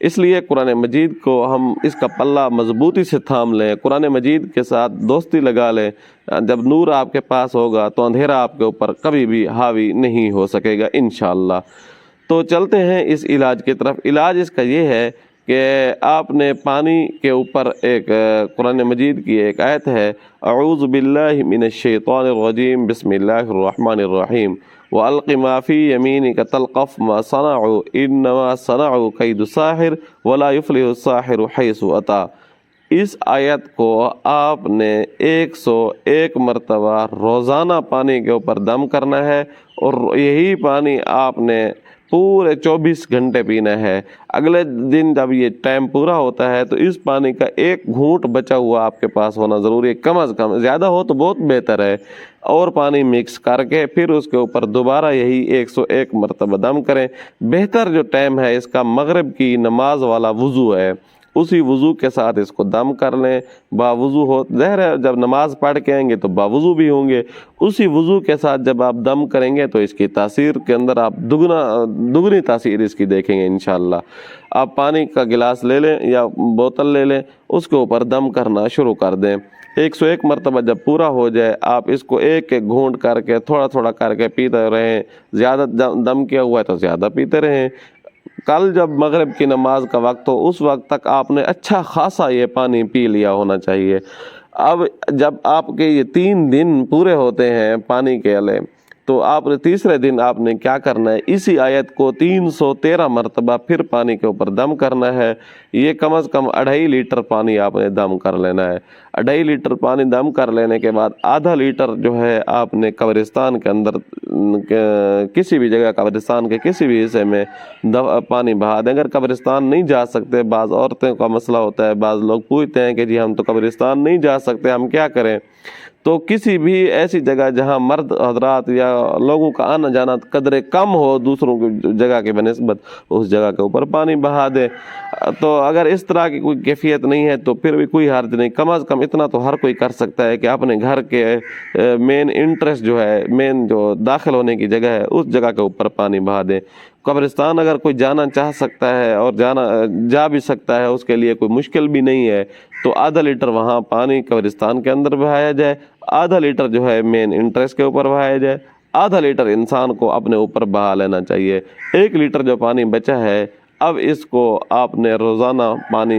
اس لیے قرآن مجید کو ہم اس کا پلہ مضبوطی سے تھام لیں، قرآن مجید کے ساتھ دوستی لگا لیں۔ جب نور آپ کے پاس ہوگا تو اندھیرا آپ کے اوپر کبھی بھی حاوی نہیں ہو سکے گا انشاءاللہ۔ تو چلتے ہیں اس علاج کی طرف۔ علاج اس کا یہ ہے کہ آپ نے پانی کے اوپر ایک قرآن مجید کی ایک آیت ہے، اعوذ باللہ من الشیطان الرجیم بسم اللہ الرحمن الرحیم وَأَلْقِ مَا فِي يَمِينِكَ تَلْقَفْ مَا صَنَعُوا إِنَّمَا صَنَعُوا كَيْدُ سَاحِرٍ وَلَا يُفْلِحُ السَّاحِرُ حَيْثُ أَتَىٰ۔ اس آیت کو آپ نے 101 مرتبہ روزانہ پانی کے اوپر دم کرنا ہے، اور یہی پانی آپ نے پورے 24 گھنٹے پینا ہے۔ اگلے دن جب یہ ٹائم پورا ہوتا ہے تو اس پانی کا ایک گھونٹ بچا ہوا آپ کے پاس ہونا ضروری ہے، کم از کم، زیادہ ہو تو بہت بہتر ہے، اور پانی مکس کر کے پھر اس کے اوپر دوبارہ یہی 101 مرتبہ دم کریں۔ بہتر جو ٹائم ہے اس کا مغرب کی نماز والا وضو ہے، اسی وضو کے ساتھ اس کو دم کر لیں، باوضو ہو، ظاہر ہے جب نماز پڑھ کے آئیں گے تو باوضو بھی ہوں گے، اسی وضو کے ساتھ جب آپ دم کریں گے تو اس کی تاثیر کے اندر آپ دگنی تاثیر اس کی دیکھیں گے انشاءاللہ۔ آپ پانی کا گلاس لے لیں یا بوتل لے لیں، اس کے اوپر دم کرنا شروع کر دیں۔ 101 مرتبہ جب پورا ہو جائے آپ اس کو ایک ایک گھونٹ کر کے تھوڑا تھوڑا کر کے پیتے رہیں، زیادہ دم کیا ہوا ہے تو زیادہ پیتے رہیں۔ کل جب مغرب کی نماز کا وقت ہو اس وقت تک آپ نے اچھا خاصا یہ پانی پی لیا ہونا چاہیے۔ اب جب آپ کے یہ 3 دن پورے ہوتے ہیں پانی کے علیہ، تو آپ نے تیسرے دن آپ نے کیا کرنا ہے، اسی آیت کو 313 مرتبہ پھر پانی کے اوپر دم کرنا ہے۔ یہ کم از کم 2.5 لیٹر پانی آپ نے دم کر لینا ہے۔ 2.5 لیٹر پانی دم کر لینے کے بعد آدھا لیٹر جو ہے آپ نے قبرستان کے اندر کسی بھی جگہ، قبرستان کے کسی بھی حصے میں پانی بہا دیں۔ اگر قبرستان نہیں جا سکتے، بعض عورتوں کا مسئلہ ہوتا ہے، بعض لوگ پوچھتے ہیں کہ جی ہم تو قبرستان نہیں جا سکتے، ہم کیا کریں؟ تو کسی بھی ایسی جگہ جہاں مرد حضرات یا لوگوں کا آنا جانا قدرے کم ہو دوسروں کی جگہ کے بنسبت، اس جگہ کے اوپر پانی بہا دے۔ تو اگر اس طرح کی کوئی کیفیت نہیں ہے تو پھر بھی کوئی حرج نہیں، کم از کم اتنا تو ہر کوئی کر سکتا ہے کہ اپنے گھر کے مین انٹرسٹ جو ہے، مین جو داخل ہونے کی جگہ ہے، اس جگہ کے اوپر پانی بہا دیں۔ قبرستان اگر کوئی جانا چاہ سکتا ہے اور جا بھی سکتا ہے، اس کے لیے کوئی مشکل بھی نہیں ہے، تو آدھا لیٹر وہاں پانی قبرستان کے اندر بہایا جائے، آدھا لیٹر جو ہے مین انٹرسٹ کے اوپر بہایا جائے، آدھا لیٹر انسان کو اپنے اوپر بہا لینا چاہیے۔ 1 لیٹر جو پانی بچا ہے، اب اس کو آپ نے روزانہ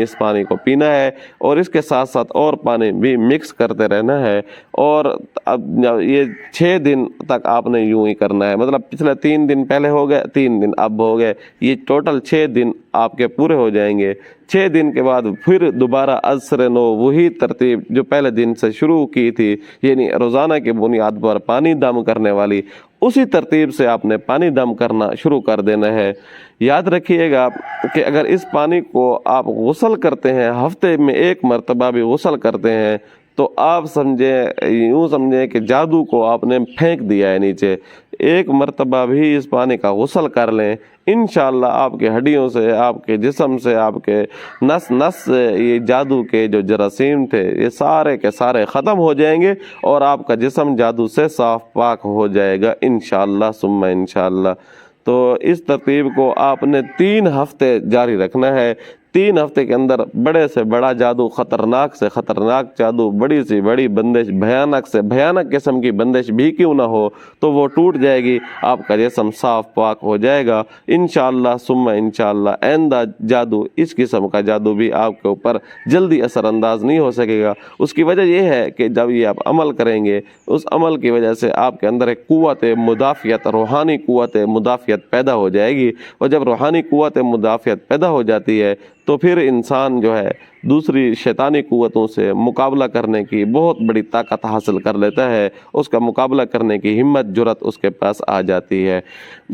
اس پانی کو پینا ہے، اور اس کے ساتھ ساتھ اور پانی بھی مکس کرتے رہنا ہے، اور اب یہ 6 دن تک آپ نے یوں ہی کرنا ہے۔ مطلب پچھلے 3 دن پہلے ہو گئے، 3 دن اب ہو گئے، یہ ٹوٹل 6 دن آپ کے پورے ہو جائیں گے۔ 6 دن کے بعد پھر دوبارہ عصر نو وہی ترتیب جو پہلے دن سے شروع کی تھی، یعنی روزانہ کی بنیاد پر پانی دم کرنے والی، اسی ترتیب سے آپ نے پانی دم کرنا شروع کر دینا ہے۔ یاد رکھیے گا کہ اگر اس پانی کو آپ غسل کرتے ہیں، ہفتے میں 1 مرتبہ بھی غسل کرتے ہیں، تو آپ یوں سمجھیں کہ جادو کو آپ نے پھینک دیا ہے نیچے۔ 1 مرتبہ بھی اس پانی کا غسل کر لیں، انشاءاللہ آپ کے ہڈیوں سے، آپ کے جسم سے، آپ کے نس سے یہ جادو کے جو جراثیم تھے یہ سارے کے سارے ختم ہو جائیں گے، اور آپ کا جسم جادو سے صاف پاک ہو جائے گا انشاءاللہ ثم انشاءاللہ۔ تو اس ترتیب کو آپ نے 3 ہفتے جاری رکھنا ہے۔ 3 ہفتے کے اندر بڑے سے بڑا جادو، خطرناک سے خطرناک جادو، بڑی سے بڑی بندش، بھیانک سے بھیانک قسم کی بندش بھی کیوں نہ ہو تو وہ ٹوٹ جائے گی، آپ کا جسم صاف پاک ہو جائے گا انشاءاللہ ثم انشاءاللہ۔ آئندہ جادو، اس قسم کا جادو بھی آپ کے اوپر جلدی اثر انداز نہیں ہو سکے گا۔ اس کی وجہ یہ ہے کہ جب یہ آپ عمل کریں گے، اس عمل کی وجہ سے آپ کے اندر ایک قوت مدافعت، روحانی قوت مدافعت پیدا ہو جائے گی، اور جب روحانی قوت مدافعت پیدا ہو جاتی ہے تو پھر انسان جو ہے دوسری شیطانی قوتوں سے مقابلہ کرنے کی بہت بڑی طاقت حاصل کر لیتا ہے، اس کا مقابلہ کرنے کی ہمت، جرأت اس کے پاس آ جاتی ہے۔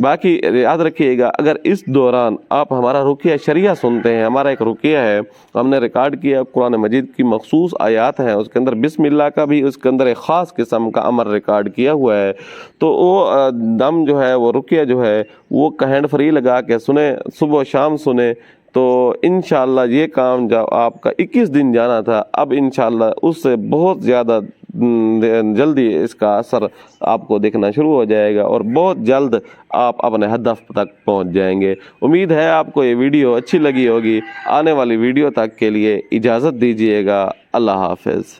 باقی یاد رکھیے گا، اگر اس دوران آپ ہمارا رقیہ شریعہ سنتے ہیں، ہمارا ایک رقیہ ہے، ہم نے ریکارڈ کیا، قرآن مجید کی مخصوص آیات ہیں، اس کے اندر بسم اللہ کا بھی، اس کے اندر ایک خاص قسم کا امر ریکارڈ کیا ہوا ہے، تو وہ دم جو ہے، وہ رقیہ جو ہے، وہ ہینڈ فری لگا کے سنیں، صبح و شام سنیں، تو انشاءاللہ یہ کام جب آپ کا 21 دن جانا تھا، اب انشاءاللہ اس سے بہت زیادہ جلدی اس کا اثر آپ کو دیکھنا شروع ہو جائے گا اور بہت جلد آپ اپنے ہدف تک پہنچ جائیں گے۔ امید ہے آپ کو یہ ویڈیو اچھی لگی ہوگی۔ آنے والی ویڈیو تک کے لیے اجازت دیجیے گا۔ اللہ حافظ۔